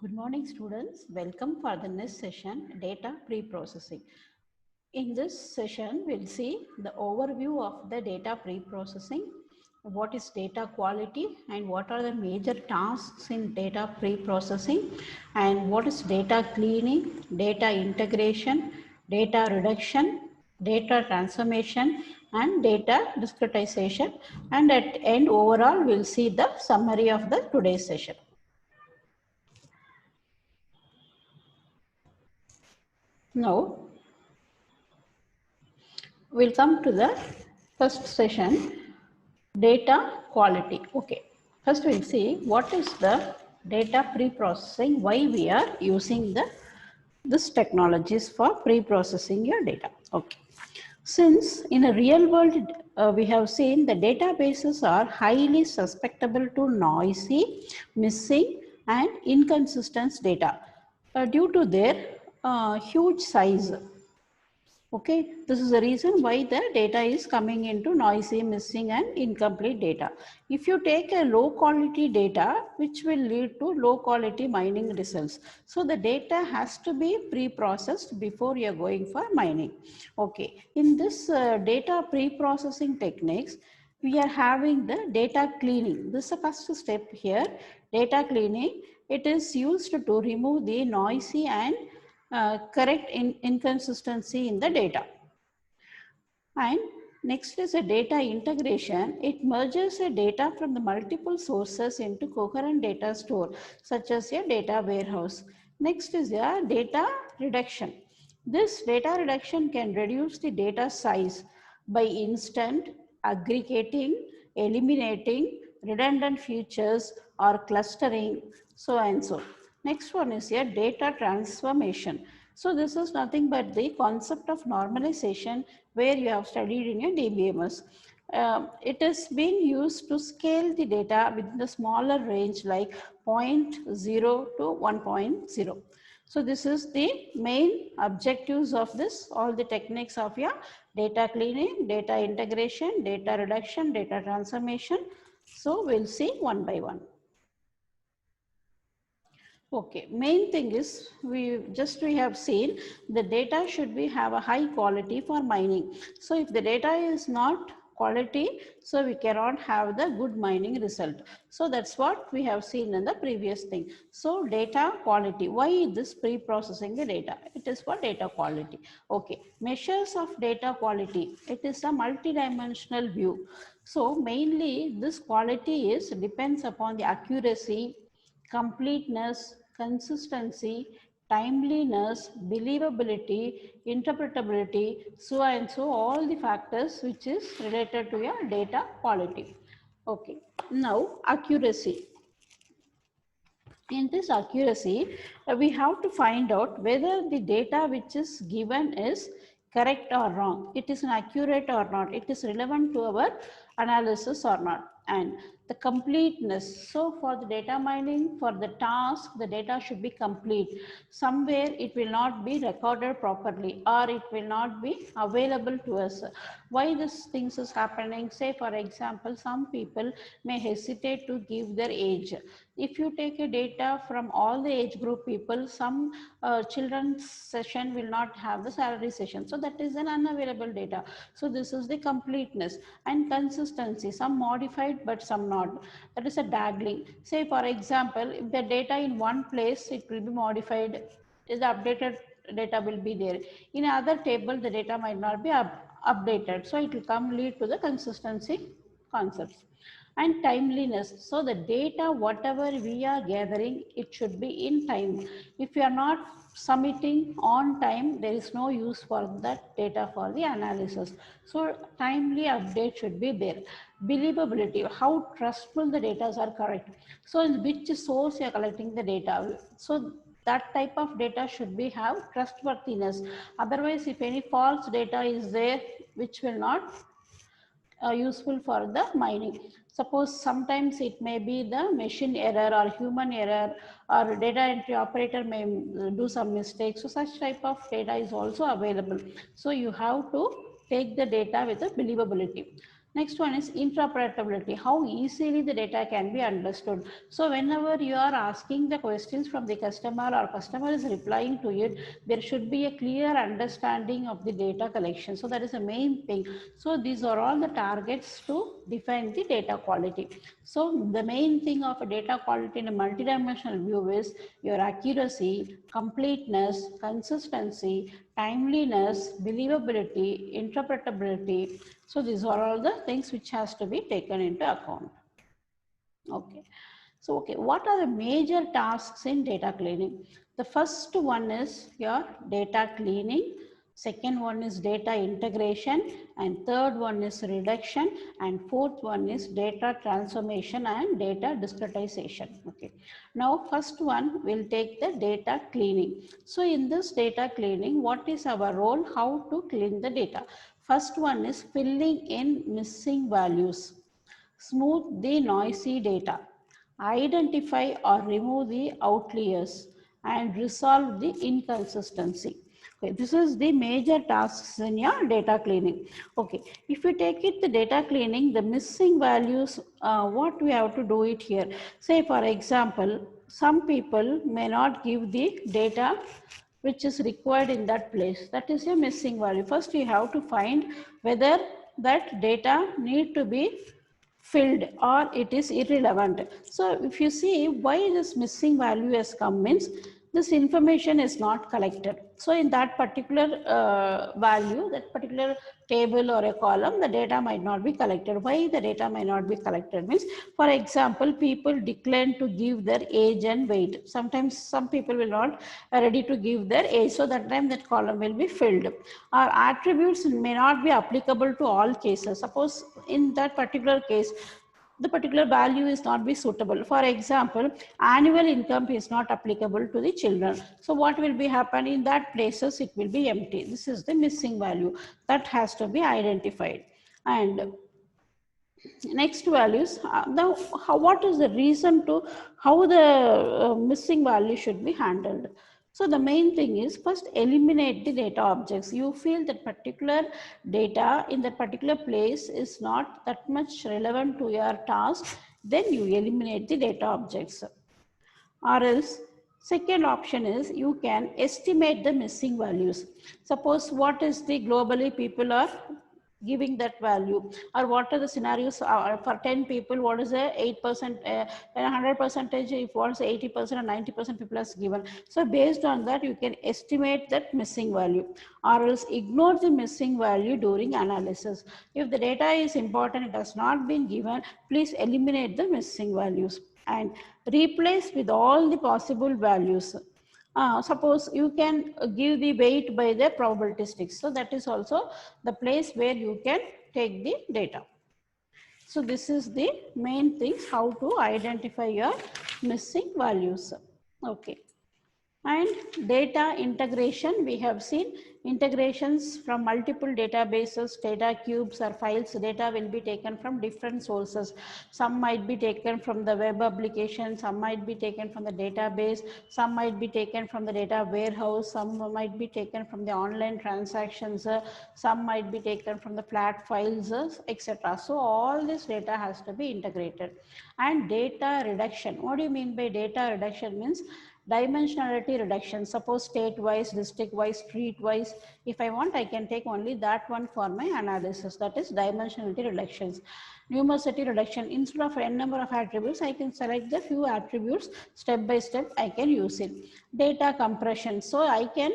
Good morning, students. Welcome for the next session, data pre-processing. In this session, we'll see the overview of the data pre-processing, what is data quality and what are the major tasks in data pre-processing, and what is data cleaning, data integration, data reduction, data transformation, and data discretization. And at end, overall, we'll see the summary of the today's session. Now, we'll come to the first session, data quality. Okay, first we'll see what is the data pre-processing, why we are using this technologies for pre-processing your data. Okay, since in a real world we have seen the databases are highly susceptible to noisy, missing and inconsistent data due to their huge size. Okay, this is the reason why the data is coming into noisy, missing and incomplete data. If you take a low quality data, which will lead to low quality mining results. So the data has to be pre-processed before you are going for mining. Okay, in this data pre-processing techniques, we are having the data cleaning. This is the first step here, data cleaning. It is used to remove the noisy and correct inconsistency in the data. And next is a data integration. It merges a data from the multiple sources into coherent data store, such as a data warehouse. Next is a data reduction. This data reduction can reduce the data size by instant aggregating, eliminating redundant features or clustering, so and so. Next one is a data transformation. So this is nothing but the concept of normalization where you have studied in your DBMS. It is being used to scale the data within the smaller range like 0.0 to 1.0. So this is the main objectives of this, all the techniques of your data cleaning, data integration, data reduction, data transformation. So we'll see one by one. Okay, main thing is we have seen the data should be have a high quality for mining. So if the data is not quality, so we cannot have the good mining result. So that's what we have seen in the previous thing. So data quality, why this pre-processing the data? It is for data quality. Okay, measures of data quality. It is a multidimensional view. So mainly this quality is depends upon the accuracy, completeness, consistency, timeliness, believability, interpretability, so and so, all the factors which is related to your data quality. Okay, now accuracy. In this accuracy, we have to find out whether the data which is given is correct or wrong. It is accurate or not. It is relevant to our analysis or not. And the completeness. So for the data mining, for the task, the data should be complete. Somewhere it will not be recorded properly or it will not be available to us. Why this things is happening? Say for example, some people may hesitate to give their age. If you take a data from all the age group people, some children's session will not have the salary session. So that is an unavailable data. So this is the completeness and consistency. Some modified but some not. That is a daggling. Say for example, if the data in one place, it will be modified, is the updated data will be there. In another table, the data might not be updated. So it will come lead to the consistency concepts. And timeliness. So the data, whatever we are gathering, it should be in time. If you are not submitting on time, there is no use for that data for the analysis. So timely update should be there. Believability, how trustful the data are correct. So in which source you are collecting the data. So that type of data should be have trustworthiness. Otherwise, if any false data is there, which will not useful for the mining. Suppose sometimes it may be the machine error or human error or data entry operator may do some mistakes. So such type of data is also available. So you have to take the data with a believability. Next one is interpretability, how easily the data can be understood. So whenever you are asking the questions from the customer or customer is replying to it, there should be a clear understanding of the data collection. So that is the main thing. So these are all the targets to define the data quality. So the main thing of a data quality in a multidimensional view is your accuracy, completeness, consistency, timeliness, believability, interpretability. So these are all the things which has to be taken into account. Okay. So, okay, what are the major tasks in data cleaning? The first one is your data cleaning. Second one is data integration, and third one is reduction, and fourth one is data transformation and data discretization. Okay. Now, first one will take the data cleaning. So, in this data cleaning, what is our role? How to clean the data? First one is filling in missing values, smooth the noisy data, identify or remove the outliers, and resolve the inconsistency. Okay, this is the major tasks in your data cleaning. Okay, if you take it the data cleaning, the missing values, what we have to do it here. Say for example, some people may not give the data which is required in that place. That is a missing value. First, you have to find whether that data need to be filled or it is irrelevant. So if you see why this missing value has come means this information is not collected. So in that particular value, that particular table or a column, the data might not be collected. Why the data might not be collected means, for example, people decline to give their age and weight. Sometimes some people will not ready to give their age. So that time that column will be filled. Our attributes may not be applicable to all cases. Suppose in that particular case, the particular value is not be suitable. For example, annual income is not applicable to the children. So what will be happening in that places? It will be empty. This is the missing value that has to be identified. And next values, now what is the reason to how the missing value should be handled? So the main thing is first eliminate the data objects. You feel that particular data in that particular place is not that much relevant to your task, then you eliminate the data objects. Or else second option is you can estimate the missing values. Suppose what is the globally people are giving that value, or what are the scenarios for 10 people, what is the 8% 100 percentage, if what's 80% or 90% people are given. So based on that you can estimate that missing value, or else ignore the missing value during analysis. If the data is important, it has not been given, please eliminate the missing values and replace with all the possible values. Suppose you can give the weight by the probabilistic. So that is also the place where you can take the data. So this is the main things how to identify your missing values. Okay. And data integration, we have seen integrations from multiple databases, data cubes or files. Data will be taken from different sources. Some might be taken from the web application, some might be taken from the database, some might be taken from the data warehouse, some might be taken from the online transactions, some might be taken from the flat files, etc. So all this data has to be integrated. And data reduction, what do you mean by data reduction? Means dimensionality reduction. Suppose state wise, district wise, street wise, if I want, I can take only that one for my analysis. That is dimensionality reductions. Numerosity reduction, instead of n number of attributes, I can select the few attributes, step by step I can use it. Data compression, so I can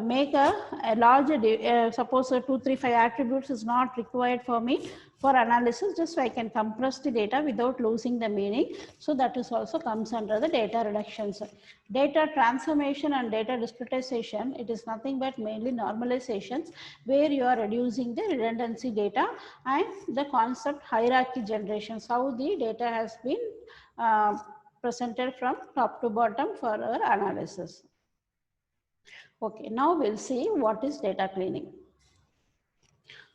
make a larger, suppose 2, 3, 5 attributes is not required for me for analysis, just I can compress the data without losing the meaning. So that is also comes under the data reductions. Data transformation and data discretization, it is nothing but mainly normalizations where you are reducing the redundancy data and the concept hierarchy generations, how the data has been presented from top to bottom for our analysis. Okay, now we'll see what is data cleaning.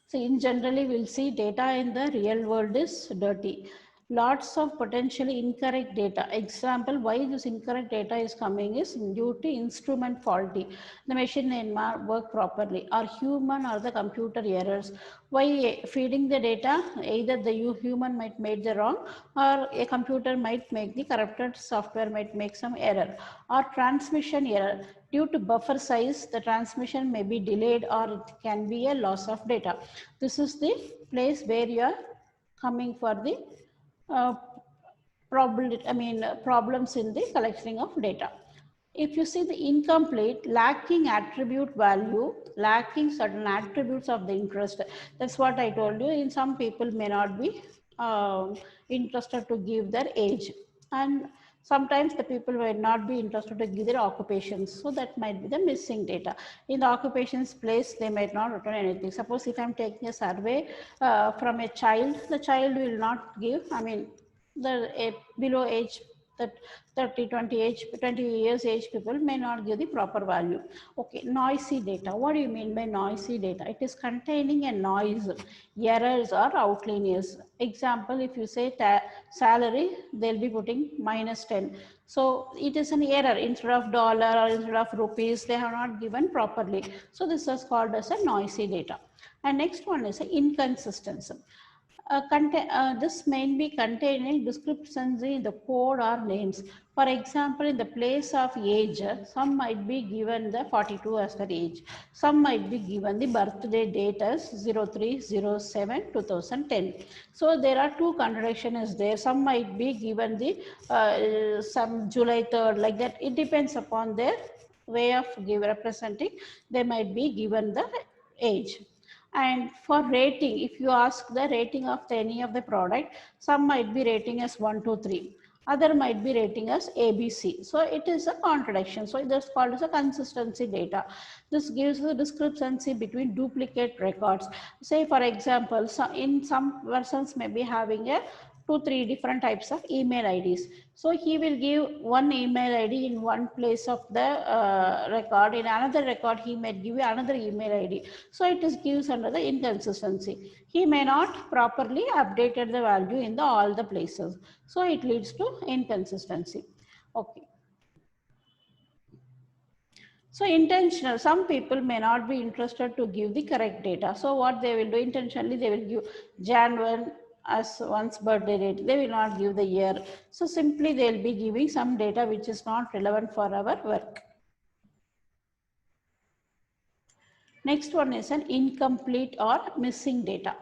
So in generally, we'll see data in the real world is dirty. lots of potentially incorrect data. Example, why this incorrect data is coming is due to instrument faulty. The machine may not work properly, or human or the computer errors. Why feeding the data, either the human might make the wrong, or a computer might make the corrupted software might make some error, or transmission error. Due to buffer size, the transmission may be delayed, or it can be a loss of data. This is the place where you are coming for the uh, problems in the collecting of data. If you see the incomplete, lacking attribute value, lacking certain attributes of the interest, that's what I told you. In some people may not be interested to give their age, and sometimes the people will not be interested to give their occupations. So that might be the missing data. In the occupations place, they might not return anything. Suppose if I'm taking a survey from a child, the child will not give, the below age, that 30 20 age 20 years age people may not give the proper value. Okay, noisy data. What do you mean by noisy data? It is containing a noise, errors or outliers. Example, if you say salary, they'll be putting -10. So it is an error. Instead of dollar or instead of rupees, they have not given properly. So this is called as a noisy data. And next one is inconsistency. This may be containing descriptions in the code or names. For example, in the place of age, some might be given the 42 as the age. Some might be given the birthday date as 03/07/2010. So there are two contradictions there. Some might be given the some July 3rd, like that. It depends upon their way of representing. They might be given the age. And for rating, if you ask the rating of any of the product, some might be rating as 1, 2, 3. Other might be rating as ABC. So it is a contradiction. So that's called as a consistency data. This gives a discrepancy between duplicate records. Say for example, in some persons may be having a 2, 3 different types of email IDs. So he will give one email ID in one place of the record. In another record, he may give you another email ID. So it is gives under the inconsistency. He may not properly updated the value in all the places. So it leads to inconsistency. Okay. So intentional, some people may not be interested to give the correct data. So what they will do intentionally, they will give Jan 1 as one's birthday date. They will not give the year. So simply they will be giving some data which is not relevant for our work. Next one is an incomplete or missing data.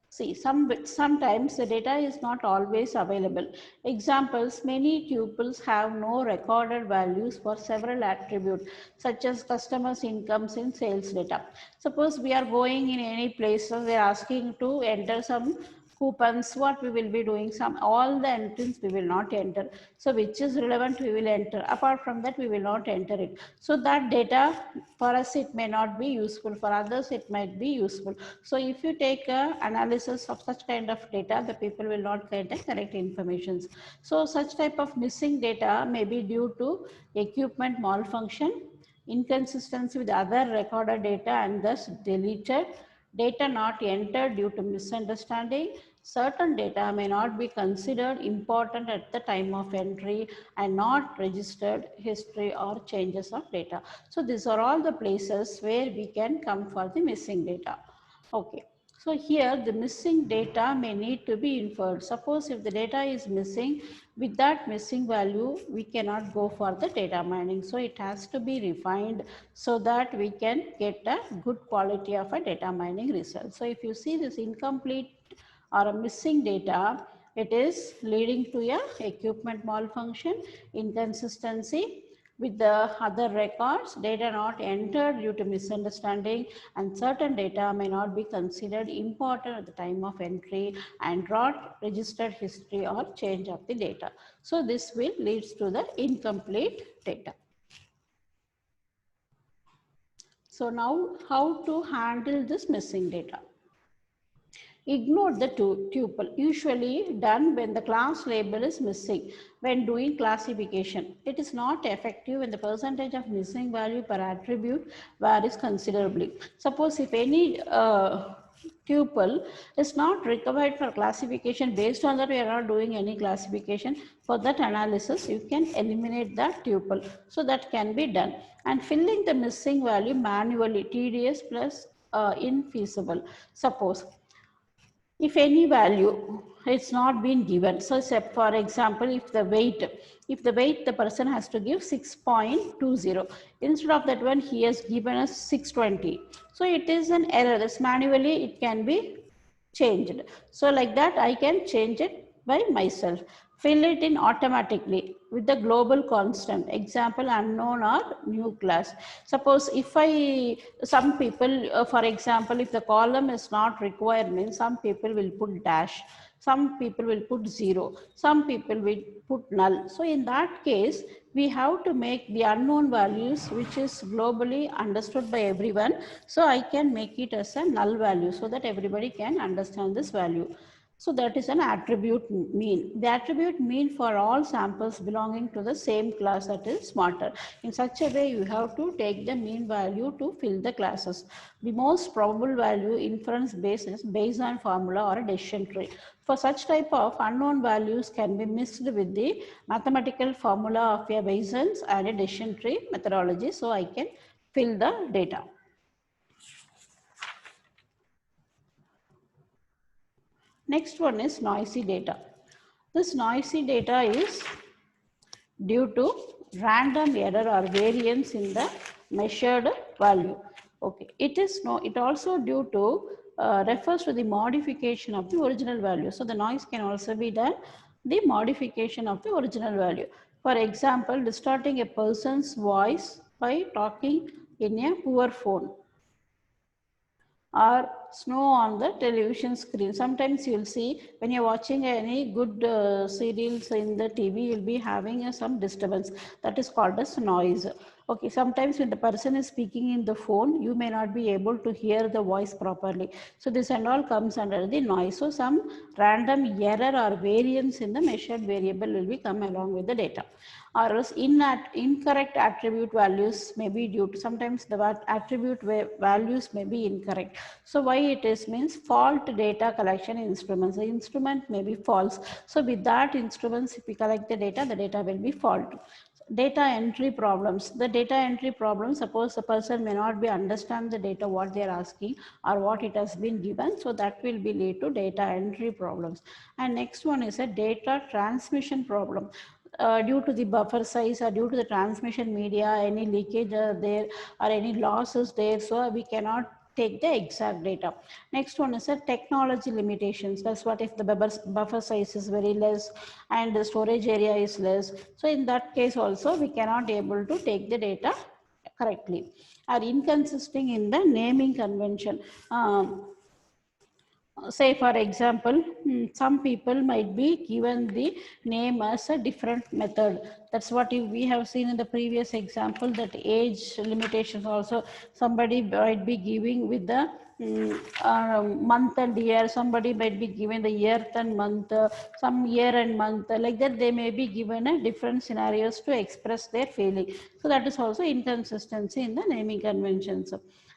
See, sometimes the data is not always available. Examples, many tuples have no recorded values for several attributes, such as customers' incomes in sales data. Suppose we are going in any place, so they are asking to enter some coupons. What we will be doing, all the entrants we will not enter. So which is relevant we will enter. Apart from that, we will not enter it. So that data for us it may not be useful. For others it might be useful. So if you take a analysis of such kind of data, the people will not get the correct information. So such type of missing data may be due to equipment malfunction, inconsistency with other recorded data and thus deleted, data not entered due to misunderstanding. Certain data may not be considered important at the time of entry and not registered history or changes of data. So these are all the places where we can come for the missing data. Okay. So here the missing data may need to be inferred. Suppose if the data is missing, with that missing value, we cannot go for the data mining. So it has to be refined so that we can get a good quality of a data mining result. So if you see this incomplete or a missing data, it is leading to a equipment malfunction, inconsistency with the other records, data not entered due to misunderstanding, and certain data may not be considered important at the time of entry and not registered history or change of the data. So this will leads to the incomplete data. So now how to handle this missing data? Ignore the tuple, usually done when the class label is missing when doing classification. It is not effective when the percentage of missing value per attribute varies considerably. Suppose if any tuple is not required for classification. Based on that, we are not doing any classification. For that analysis, you can eliminate that tuple. So that can be done. And filling the missing value manually, tedious plus infeasible. Suppose if any value it's not been given, so for example, if the weight the person has to give 6.20, instead of that one he has given us 620, so it is an error. This manually it can be changed. So like that I can change it by myself. Fill it in automatically with the global constant, example unknown or new class. Suppose if some people, for example, if the column is not required, means some people will put dash, some people will put zero, some people will put null. So in that case, we have to make the unknown values which is globally understood by everyone. So I can make it as a null value so that everybody can understand this value. So that is an attribute mean. The attribute mean for all samples belonging to the same class, that is smarter. In such a way, you have to take the mean value to fill the classes. The most probable value inference basis based on formula or a decision tree. For such type of unknown values can be mixed with the mathematical formula of a Bayesian and a decision tree methodology. So I can fill the data. Next one is noisy data. This noisy data is due to random error or variance in the measured value. Okay, it also due to refers to the modification of the original value. So the noise can also be done the modification of the original value. For example, distorting a person's voice by talking in a poor phone, or snow on the television screen. Sometimes you'll see when you're watching any good serials in the TV, you'll be having some disturbance. That is called as noise. Okay, sometimes when the person is speaking in the phone, you may not be able to hear the voice properly. So this and all comes under the noise. So some random error or variance in the measured variable will be come along with the data. Or else incorrect attribute values may be due to, sometimes the attribute values may be incorrect. So why it is means fault data collection instruments. The instrument may be false. So with that instruments, if we collect the data will be fault. Data entry problems. The data entry problem, suppose the person may not be understand the data what they are asking or what it has been given. So that will be lead to data entry problems. And next one is a data transmission problem. Due to the buffer size or due to the transmission media, any leakage there or any losses there, so we cannot take the exact data. Next one is a technology limitations. That's what if the buffer size is very less and the storage area is less. So in that case also we cannot able to take the data correctly. Or inconsistent in the naming convention. Say for example, some people might be given the name as a different method. That's what we have seen in the previous example, that age limitations also. Somebody might be giving with the month and year, somebody might be given the year and month, some year and month, like that they may be given a different scenarios to express their feeling. So that is also inconsistency in the naming conventions.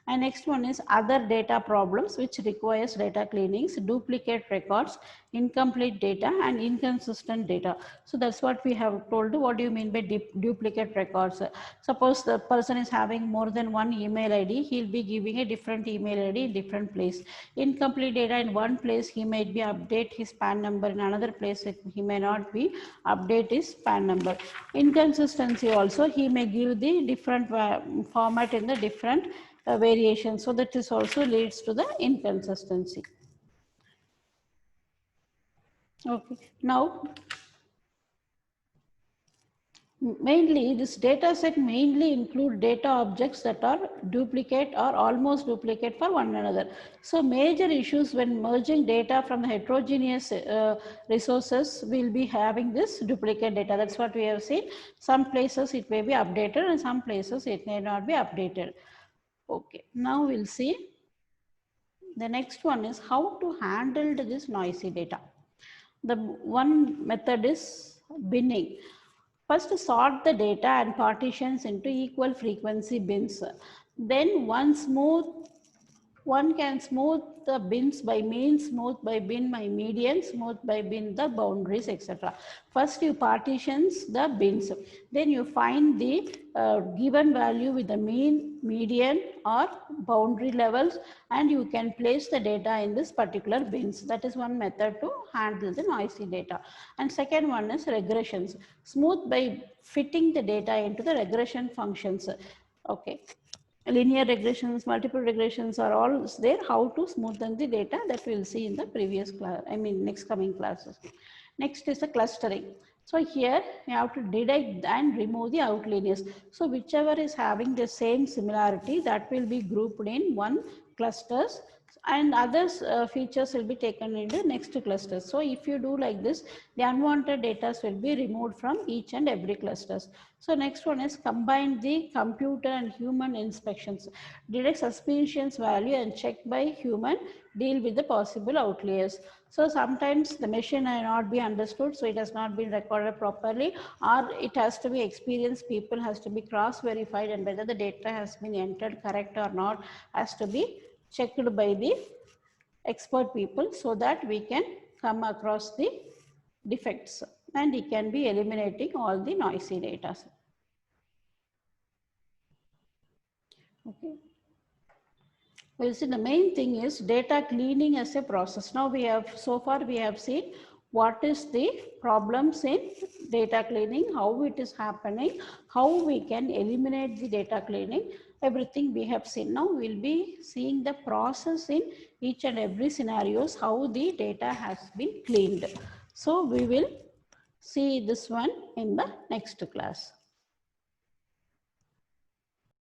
And next one is other data problems which requires data cleanings, duplicate records, incomplete data and inconsistent data. So that's what we have told. What do you mean by duplicate records? Suppose the person is having more than one email ID, he'll be giving a different email ID in different place. Incomplete data in one place, he might be update his PAN number, in another place he may not be update his PAN number. Inconsistency also, he may give the different format in the different variation. So that is also leads to the inconsistency. Okay, now mainly this data set mainly include data objects that are duplicate or almost duplicate for one another. So major issues when merging data from the heterogeneous resources will be having this duplicate data. That's what we have seen. Some places it may be updated and some places it may not be updated. Okay, now we'll see. The next one is how to handle this noisy data. The one method is binning. First, sort the data and partitions into equal frequency bins. Then one smooth one can smooth the bins by mean, smooth by bin by median, smooth by bin the boundaries, etc. First you partitions the bins, then you find the given value with the mean, median or boundary levels, and you can place the data in this particular bins. That is one method to handle the noisy data. And second one is regressions. Smooth by fitting the data into the regression functions. Okay. Linear regressions, multiple regressions are all there. How to smoothen the data, that we'll see in the previous class, next coming classes. Next is the clustering. So here you have to detect and remove the outliers. So whichever is having the same similarity, that will be grouped in one clusters, and others features will be taken into next clusters. So if you do like this, the unwanted data will be removed from each and every clusters. So next one is combine the computer and human inspections. Detect suspicious value and check by human, deal with the possible outliers. So sometimes the machine may not be understood, so it has not been recorded properly, or it has to be experienced people, has to be cross-verified, and whether the data has been entered correct or not has to be checked by the expert people, so that we can come across the defects and it can be eliminating all the noisy data. Okay. Well, see, the main thing is data cleaning as a process. Now so far we have seen what is the problems in data cleaning, how it is happening, how we can eliminate the data cleaning, everything we have seen. Now we'll be seeing the process in each and every scenarios, how the data has been cleaned. So we will see this one in the next class.